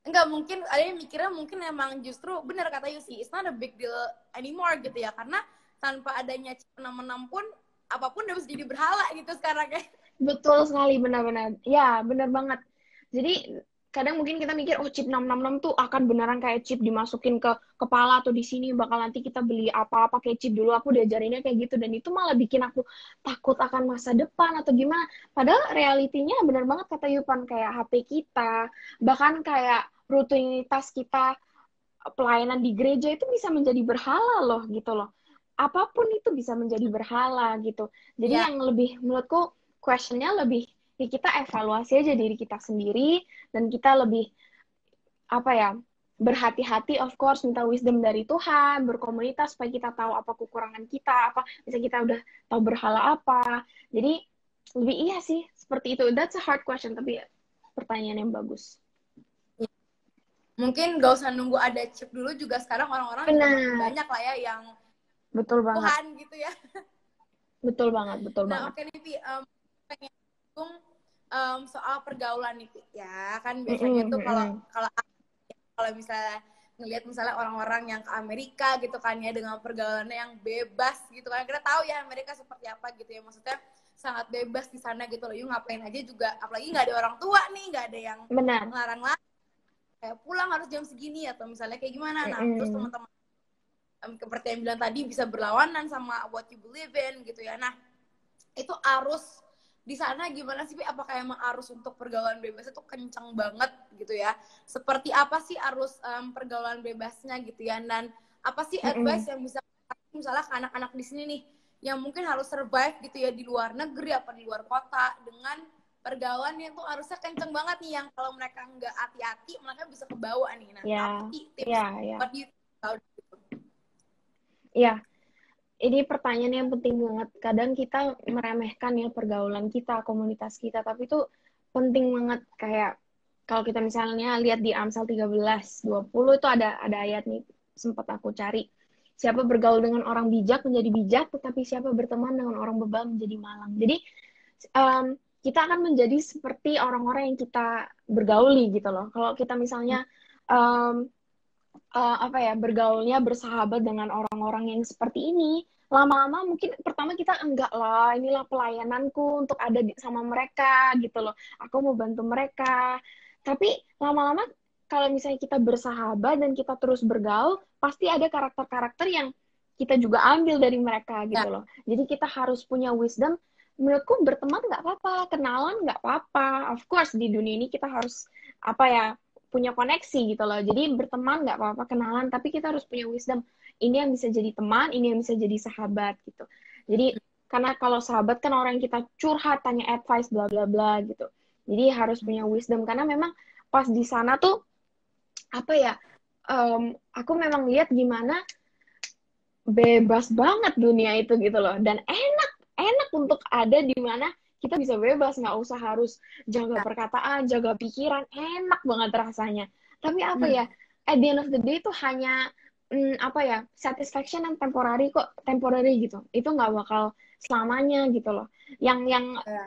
Enggak, mungkin ada yang mikirnya mungkin emang justru benar kata Yusi, it's not a big deal anymore gitu ya, karena tanpa adanya chip 66 pun apapun udah bisa jadi berhala gitu sekarang ya. Betul sekali, benar-benar. Ya, benar banget. Jadi kadang mungkin kita mikir, oh chip 666 tuh akan beneran kayak chip dimasukin ke kepala atau di sini bakal nanti kita beli apa-apa kayak chip dulu. Aku diajarinnya kayak gitu. Dan itu malah bikin aku takut akan masa depan atau gimana. Padahal realitinya benar banget kata Yupan, kayak HP kita, bahkan kayak rutinitas kita, pelayanan di gereja itu bisa menjadi berhala loh gitu loh. Apapun itu bisa menjadi berhala gitu. Jadi Ya, yang lebih menurutku questionnya lebih kita evaluasi aja diri kita sendiri dan kita lebih apa ya berhati-hati of course minta wisdom dari Tuhan berkomunitas supaya kita tahu apa kekurangan kita apa bisa kita udah tahu berhala apa jadi lebih iya sih seperti itu that's a hard question tapi pertanyaan yang bagus mungkin gak usah nunggu ada chip dulu juga, sekarang orang-orang juga makin benar banyak lah ya yang betul banget Tuhan gitu ya. betul banget betul Nah, banget oke nih, Pi, pengen ngomong soal pergaulan nih, Pi. Ya, kan biasanya tuh kalau Mm-mm. kalau kalau misalnya ngelihat misalnya orang-orang yang ke Amerika gitu kan ya, dengan pergaulannya yang bebas gitu kan, kita tahu ya Amerika seperti apa gitu ya, maksudnya sangat bebas di sana gitu loh. Yuk ngapain aja juga, apalagi nggak ada orang tua nih, nggak ada yang Benar. ngelarang-larang kayak pulang harus jam segini atau misalnya kayak gimana. Nah, terus Mm-mm. teman-teman seperti yang bilang tadi bisa berlawanan sama what you believe in gitu ya. Nah, itu arus di sana gimana sih, Pi? Apakah emang arus untuk pergaulan bebas itu kencang banget gitu ya? Seperti apa sih arus pergaulan bebasnya gitu ya? Dan apa sih advice Mm-mm. yang bisa misalnya ke anak-anak di sini nih yang mungkin harus survive gitu ya di luar negeri apa di luar kota dengan pergaulan yang tuh harusnya kenceng banget nih, yang kalau mereka nggak hati-hati mereka bisa kebawa nih. Nah, apa Ya, sih tips ya, ya, buat you about gitu? ya. Ini pertanyaan yang penting banget. Kadang kita meremehkan ya pergaulan kita, komunitas kita, tapi itu penting banget. Kayak kalau kita misalnya lihat di Amsal 13:20 itu ada ayat nih, sempat aku cari. Siapa bergaul dengan orang bijak menjadi bijak, tetapi siapa berteman dengan orang bebal menjadi malang. Jadi kita akan menjadi seperti orang-orang yang kita bergauli gitu loh. Kalau kita misalnya um, apa ya, bergaulnya bersahabat dengan orang-orang yang seperti ini, lama-lama mungkin pertama kita enggak lah, inilah pelayananku untuk ada sama mereka gitu loh, aku mau bantu mereka. Tapi lama-lama kalau misalnya kita bersahabat dan kita terus bergaul, pasti ada karakter-karakter yang kita juga ambil dari mereka Ya, gitu loh. Jadi kita harus punya wisdom. Menurutku berteman nggak apa-apa, kenalan nggak apa-apa. Of course di dunia ini kita harus apa ya, punya koneksi gitu loh. Jadi berteman nggak apa-apa, kenalan, tapi kita harus punya wisdom. Ini yang bisa jadi teman, ini yang bisa jadi sahabat gitu. Jadi karena kalau sahabat kan orang yang kita curhat, tanya advice, bla bla bla gitu. Jadi harus punya wisdom karena memang pas di sana tuh apa ya? Aku memang lihat gimana bebas banget dunia itu gitu loh, dan enak enak untuk ada di mana kita bisa bebas, nggak usah harus jaga ya. perkataan, jaga pikiran, enak banget rasanya. Tapi apa ya, at the end of the day itu hanya apa ya, satisfaction yang temporary kok, temporary gitu, itu nggak bakal selamanya gitu loh. Yang Ya.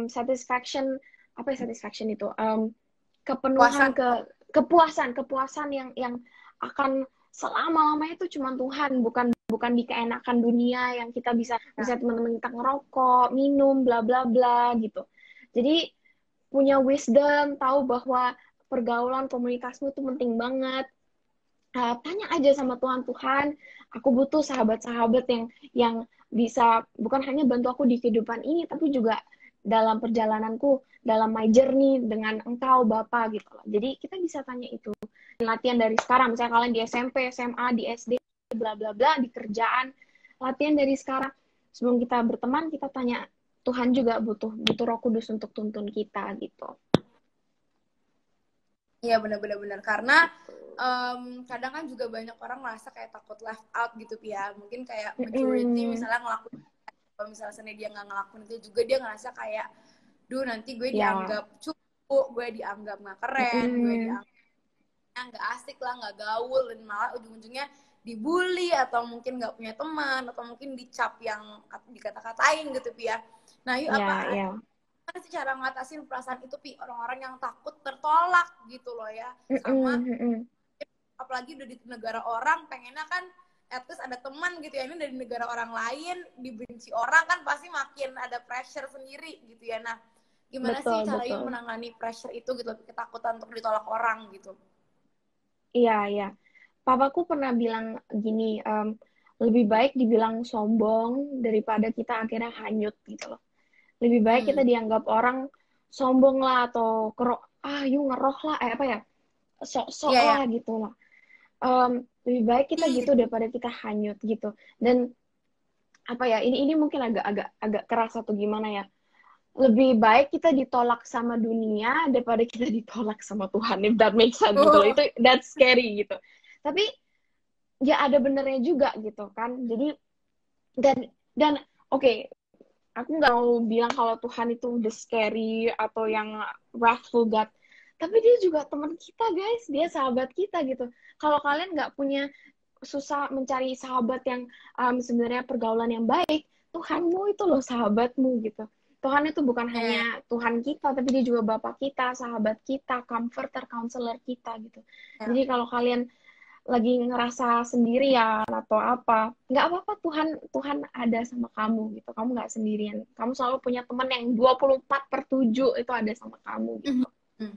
satisfaction, apa ya satisfaction itu, kepenuhan, Puasan. kepuasan yang akan selama-lamanya itu cuma Tuhan, bukan bukan di keenakan dunia yang kita bisa Ya. bisa teman-teman kita ngerokok, minum, bla bla bla gitu. Jadi punya wisdom, tahu bahwa pergaulan komunitasmu itu penting banget. Tanya aja sama Tuhan, Tuhan, aku butuh sahabat-sahabat yang bisa bukan hanya bantu aku di kehidupan ini, tapi juga dalam perjalananku, dalam my journey dengan Engkau, Bapa gitu loh. Jadi kita bisa tanya itu. Latihan dari sekarang, misalnya kalian di SMP, SMA, di SD, bla bla bla, di kerjaan, latihan dari sekarang. Sebelum kita berteman, kita tanya, Tuhan juga butuh butuh Roh Kudus untuk tuntun kita gitu. Iya, benar-benar karena kadang kan juga banyak orang merasa kayak takut left out gitu ya, mungkin kayak majority Mm-mm. misalnya ngelakuin, kalau misalnya sendiri dia nggak ngelakuin itu juga dia ngerasa kayak, duh nanti gue Ya. dianggap cupu, gue dianggap nggak keren, gue Mm-mm. dianggap nggak asik lah, nggak gaul, dan malah ujung-ujungnya dibully atau mungkin nggak punya teman atau mungkin dicap yang dikata-katain gitu ya. Nah, yuk Ya, apa ya. gimana sih cara ngatasin perasaan itu, Pi, orang-orang yang takut tertolak gitu loh ya, sama Mm-mm. Mm-mm. apalagi udah di negara orang pengennya kan at least ada teman gitu ya, ini dari negara orang lain dibenci orang kan pasti makin ada pressure sendiri gitu ya. Nah, gimana sih Betul, cara yang betul. menangani pressure itu gitu, ketakutan untuk ditolak orang gitu? Iya, iya. Papaku pernah bilang gini, lebih baik dibilang sombong daripada kita akhirnya hanyut gitu loh. Lebih baik kita Hmm. dianggap orang sombong lah atau kerok, you ngeroh lah, apa ya, sok-sok Iya ya. lah gitu lah. Em, Lebih baik kita gitu Gitu. daripada kita hanyut gitu. Dan apa ya, ini mungkin agak agak keras atau gimana ya. Lebih baik kita ditolak sama dunia daripada kita ditolak sama Tuhan, if that makes sense gitu loh. Oh, Itu that's scary gitu. Tapi ya ada benernya juga gitu kan. Jadi dan oke, aku nggak mau bilang kalau Tuhan itu the scary atau yang wrathful God, tapi dia juga teman kita guys, dia sahabat kita gitu. Kalau kalian nggak punya, susah mencari sahabat yang sebenarnya pergaulan yang baik, Tuhanmu itu loh sahabatmu gitu. Tuhan itu bukan ya. hanya Tuhan kita, tapi dia juga Bapak kita, sahabat kita, comforter, counselor kita gitu. Ya. Jadi kalau kalian lagi ngerasa sendirian atau apa, nggak apa-apa, Tuhan Tuhan ada sama kamu gitu. Kamu nggak sendirian. Kamu selalu punya teman yang 24/7 itu ada sama kamu gitu. Mhm.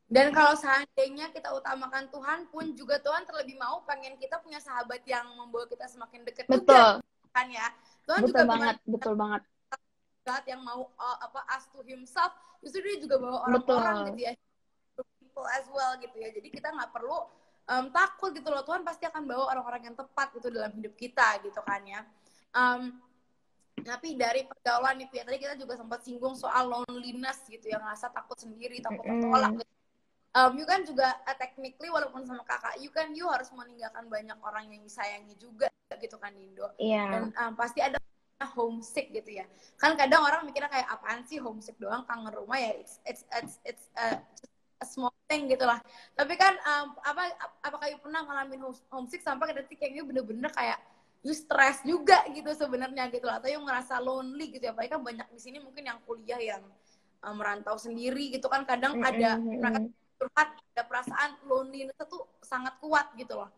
Dan kalau seandainya kita utamakan Tuhan pun juga Tuhan terlebih mau pengen kita punya sahabat yang membawa kita semakin dekat juga Betul, kan ya. Tuhan betul juga bukan banget, betul banget. God yang mau apa us to himself, justru dia juga bawa orang-orang Betul. gitu ya, people as well gitu ya. Jadi kita nggak perlu takut gitu loh, Tuhan pasti akan bawa orang-orang yang tepat gitu dalam hidup kita gitu kan ya. Um, Tapi dari pergaulan nih, tadi kita juga sempat singgung soal loneliness gitu ya, ngerasa takut sendiri, takut tertolak gitu. You kan juga technically walaupun sama kakak you kan, you harus meninggalkan banyak orang yang disayangi juga gitu kan di Indo. Iya. Dan pasti ada homesick gitu ya. Kan kadang orang mikirnya kayak apaan sih homesick doang, kangen rumah ya, it's a small thing gitu lah. Tapi kan apakah you pernah ngalamin homesick sampai ke detik yang you bener-bener kayak you stress juga gitu sebenarnya gitu lah, atau you ngerasa lonely gitu ya, apalagi kan banyak di sini mungkin yang kuliah yang merantau sendiri gitu kan, kadang ada mereka curhat, ada perasaan loneliness itu sangat kuat gitu loh,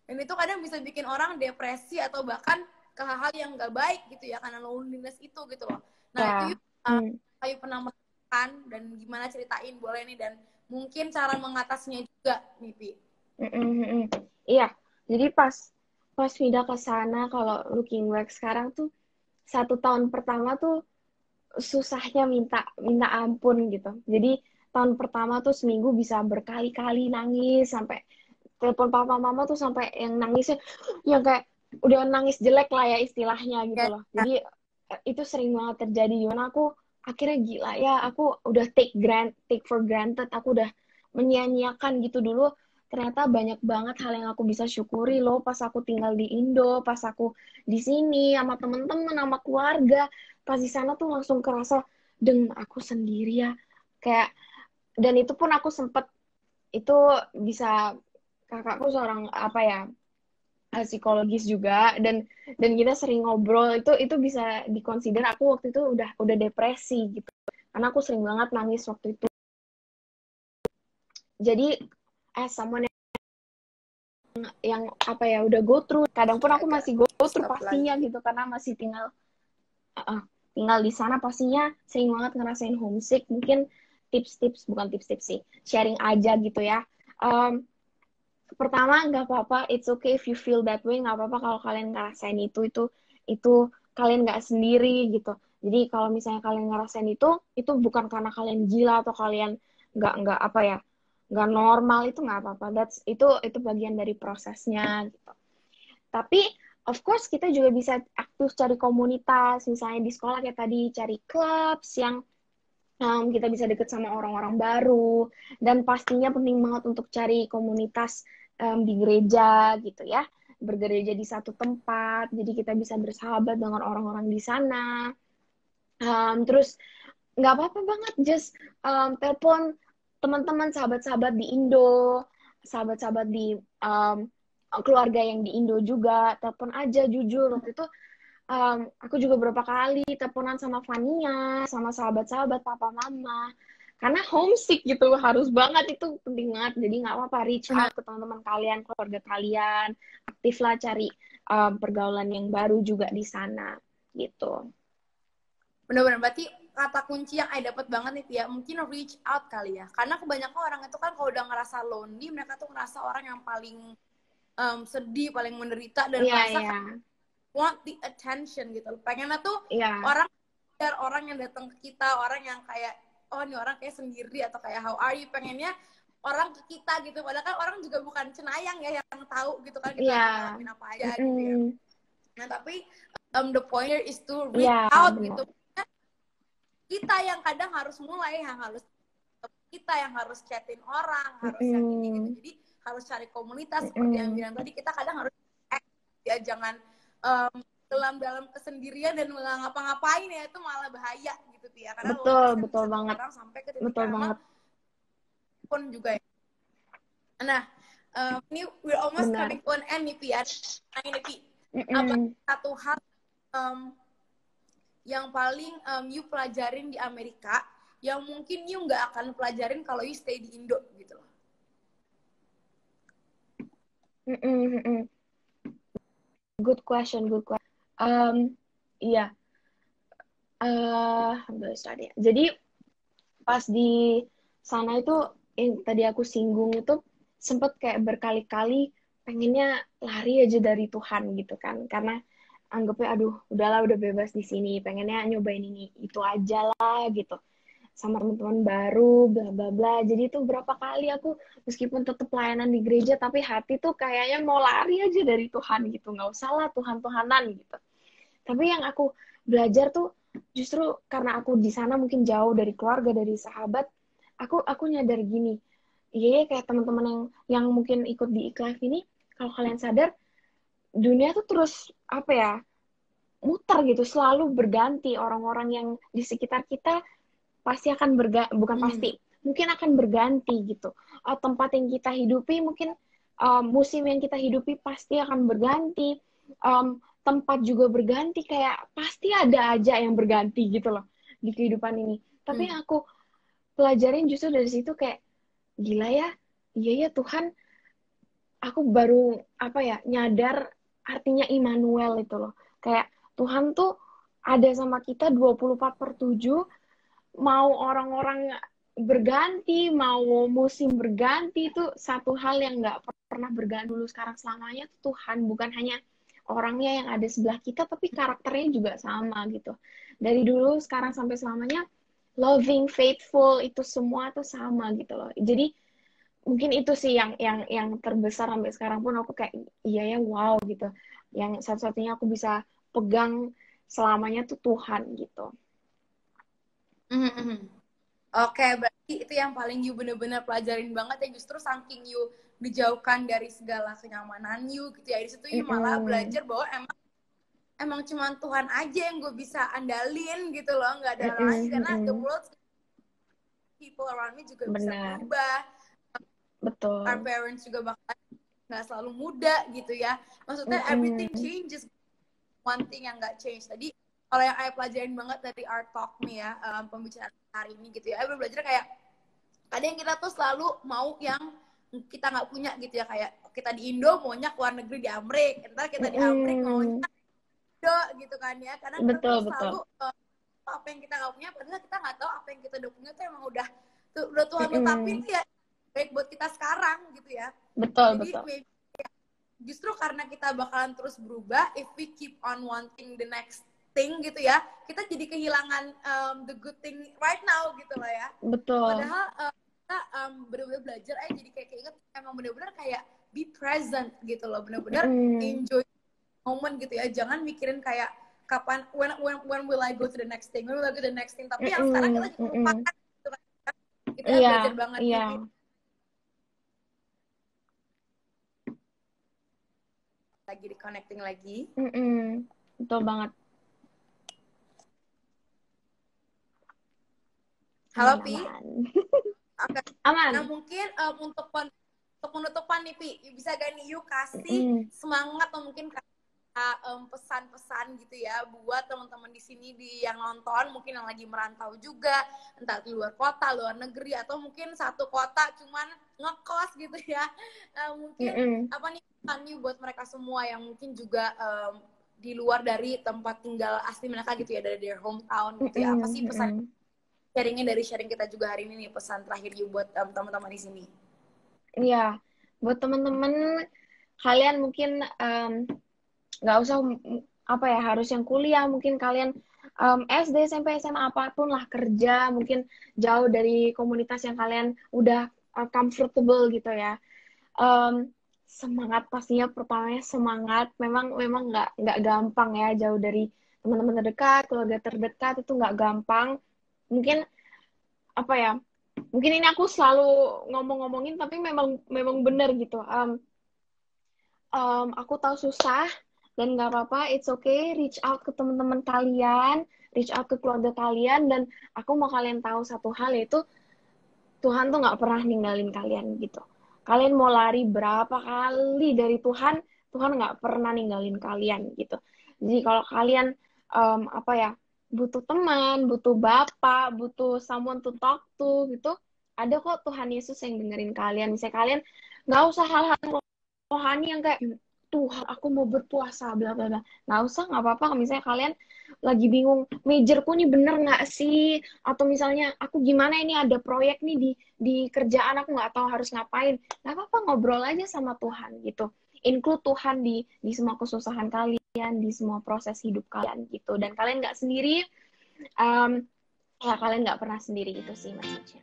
dan itu kadang bisa bikin orang depresi atau bahkan ke hal-hal yang nggak baik gitu ya karena loneliness itu gitu loh. Nah itu kayu pernah merasakan dan gimana, ceritain boleh nih, dan mungkin cara mengatasinya juga nih Pi. Iya, jadi pas pindah ke sana, kalau looking back sekarang tuh 1 tahun pertama tuh susahnya minta ampun gitu. Jadi tahun pertama tuh seminggu bisa berkali-kali nangis, sampai telepon papa mama tuh sampai yang nangisnya yang kayak udah nangis jelek lah ya istilahnya gitu loh. Jadi itu sering banget terjadi, gimana aku akhirnya gila ya, aku udah take for granted, aku udah menyia-nyiakan gitu dulu. Ternyata banyak banget hal yang aku bisa syukuri loh pas aku tinggal di Indo, pas aku di sini sama temen-temen, sama keluarga. Pas di sana tuh langsung kerasa, aku sendiri ya. Kayak, dan itu pun aku sempet, itu bisa, kakakku seorang apa ya, psikologis juga, dan kita sering ngobrol, itu bisa dikonsider aku waktu itu udah depresi gitu, karena aku sering banget nangis waktu itu. Jadi someone yang apa ya, udah go through, kadang pun aku masih go through pastinya gitu, karena masih tinggal di sana, pastinya sering banget ngerasain homesick. Mungkin bukan tips-tips sih, sharing aja gitu ya. Pertama, nggak apa-apa, it's okay if you feel that way, nggak apa-apa kalau kalian ngerasain itu kalian nggak sendiri gitu. Jadi kalau misalnya kalian ngerasain itu bukan karena kalian gila atau kalian nggak apa ya, nggak normal, itu nggak apa-apa. Itu bagian dari prosesnya gitu. Tapi of course kita juga bisa aktif cari komunitas, misalnya di sekolah kayak tadi, cari clubs yang kita bisa deket sama orang-orang baru, dan pastinya penting banget untuk cari komunitas di gereja gitu ya, bergereja di satu tempat, jadi kita bisa bersahabat dengan orang-orang di sana. Terus nggak apa-apa banget, just telepon teman-teman, sahabat-sahabat di Indo, sahabat-sahabat di keluarga yang di Indo juga, telepon aja. Jujur waktu itu aku juga beberapa kali teleponan sama Fania, sama sahabat-sahabat papa mama, karena homesick gitu, harus banget, itu penting banget. Jadi nggak apa-apa, reach out ke teman-teman kalian, keluarga kalian, aktiflah cari pergaulan yang baru juga di sana gitu. Bener-bener, berarti kata kunci yang I dapat banget nih Tia, mungkin reach out kali ya, karena kebanyakan orang itu kan kalau udah ngerasa lonely, mereka tuh ngerasa orang yang paling sedih, paling menderita, dan ngerasa want the attention gitu. Pengennya tuh orang yang datang ke kita, orang yang kayak, oh ini orang kayak sendiri, atau kayak how are you, pengennya orang ke kita gitu. Padahal kan orang juga bukan cenayang ya yang tahu gitu kan kita ngalamin apa aja gitu ya. Nah tapi the point here is to reach out gitu. Kita yang kadang harus mulai, kita yang harus chatin orang, harus yang ini gitu. Jadi harus cari komunitas seperti yang bilang tadi, kita kadang harus ya, jangan dalam kesendirian dan nggak ngapa-ngapain ya, itu malah bahaya gitu ya, karena betul banget, orang sampai ke titik emang pun juga ya. Nah ini we're almost coming to an end nih Pia. Nah ini Pi, apa satu hal yang paling you pelajarin di Amerika yang mungkin you nggak akan pelajarin kalau you stay di Indo gitu loh? Good question. Iya. Jadi pas di sana itu, yang tadi aku singgung itu, sempet kayak berkali-kali pengennya lari aja dari Tuhan gitu kan, karena anggapnya aduh udahlah, udah bebas di sini, pengennya nyobain ini itu aja lah gitu, sama teman-teman baru, bla bla bla. Jadi itu berapa kali aku meskipun tetap pelayanan di gereja, tapi hati tuh kayaknya mau lari aja dari Tuhan gitu, nggak usah lah Tuhan-Tuhanan gitu. Tapi yang aku belajar tuh justru karena aku di sana mungkin jauh dari keluarga, dari sahabat, aku nyadar gini, iya kayak teman-teman yang mungkin ikut di iklan ini, kalau kalian sadar dunia tuh terus apa ya, muter gitu, selalu berganti. Orang-orang yang di sekitar kita pasti akan bukan pasti, mungkin akan berganti gitu. Tempat yang kita hidupi mungkin musim yang kita hidupi pasti akan berganti. Tempat juga berganti, kayak pasti ada aja yang berganti gitu loh di kehidupan ini. Tapi yang aku pelajarin justru dari situ kayak gila ya, iya ya Tuhan, aku baru apa ya nyadar artinya Immanuel itu loh. Kayak Tuhan tuh ada sama kita 24/7, mau orang-orang berganti, mau musim berganti, itu satu hal yang nggak pernah berganti dulu sekarang selamanya tuh Tuhan, bukan hanya orangnya yang ada sebelah kita, tapi karakternya juga sama gitu. Dari dulu sekarang sampai selamanya, loving, faithful, itu semua tuh sama gitu loh. Jadi mungkin itu sih yang terbesar sampai sekarang pun aku kayak iya ya wow gitu. Yang satu-satunya aku bisa pegang selamanya tuh Tuhan gitu. Oke, berarti itu yang paling you bener-bener pelajarin banget ya, justru saking you dijauhkan dari segala kenyamanan you gitu ya, di situ you malah belajar bahwa emang cuma Tuhan aja yang gue bisa andalin gitu loh, nggak ada orang lagi, karena the world, people around me juga bisa Benar, berubah, our betul. parents juga bakal nggak selalu muda gitu ya, maksudnya everything changes, one thing yang nggak change. Tadi kalau yang saya pelajarin banget dari our talk nih ya, pembicaraan hari ini gitu ya, saya belajar kayak kadang kita tuh selalu mau yang kita nggak punya gitu ya, kayak kita di Indo maunya ke luar negeri di Amerika, ntar kita di Amerika maunya Indo gitu kan ya, karena kita Betul, tuh betul. selalu apa yang kita nggak punya, padahal kita nggak tahu apa yang kita udah punya tuh emang udah Tuhan letapin tuh ya baik buat kita sekarang gitu ya. Betul, Jadi betul. maybe justru karena kita bakalan terus berubah, if we keep on wanting the next thing gitu ya, kita jadi kehilangan the good thing right now gitu lah ya. Betul. Padahal kita benar-benar belajar aja, jadi kayak inget emang benar-benar kayak be present gitu loh, benar-benar enjoy moment gitu ya, jangan mikirin kayak kapan when will I go to the next thing, when will I go to the next thing, tapi yang sekarang kita juga lupakan gitu kan. Kita belajar banget Iya. nih lagi di connecting lagi. Betul banget. Halo Aman, Pi. aman. Okay. Aman. Nah mungkin untuk penutupan nih Pi, bisa gak nih yuk kasih semangat atau mungkin pesan-pesan gitu ya buat teman-teman di sini yang nonton, mungkin yang lagi merantau juga, entah di luar kota, luar negeri, atau mungkin satu kota cuman ngekos gitu ya. Mungkin apa nih pesan buat mereka semua yang mungkin juga di luar dari tempat tinggal asli mereka gitu ya, dari their hometown gitu ya. Apa sih pesan sharingnya dari sharing kita juga hari ini nih, pesan terakhir buat teman-teman di sini? Iya, buat teman-teman kalian mungkin nggak usah apa ya harus yang kuliah, mungkin kalian SD, SMP, SMA apapun lah, kerja mungkin jauh dari komunitas yang kalian udah comfortable gitu ya. Semangat, pastinya pertamanya semangat. Memang nggak gampang ya, jauh dari teman-teman terdekat, keluarga terdekat, itu nggak gampang. Mungkin apa ya, mungkin ini aku selalu ngomongin tapi memang benar gitu. Aku tahu susah dan nggak apa-apa, it's okay, reach out ke teman-teman kalian, reach out ke keluarga kalian, dan aku mau kalian tahu satu hal, yaitu Tuhan tuh nggak pernah ninggalin kalian gitu. Kalian mau lari berapa kali dari Tuhan, Tuhan nggak pernah ninggalin kalian gitu. Jadi kalau kalian apa ya, butuh teman, butuh bapak, butuh someone to talk to gitu, ada kok Tuhan Yesus yang dengerin kalian. Misalnya kalian nggak usah hal-hal rohani yang kayak Tuhan aku mau berpuasa bla bla bla, nggak usah, nggak apa-apa. Misalnya kalian lagi bingung majorku nih bener nggak sih, atau misalnya aku gimana ini ada proyek nih di kerjaan, aku nggak tahu harus ngapain, nggak apa-apa, ngobrol aja sama Tuhan gitu, include Tuhan di semua kesusahan kalian, di semua proses hidup kalian gitu, dan kalian nggak sendiri, ya kalian nggak pernah sendiri, itu sih message-nya.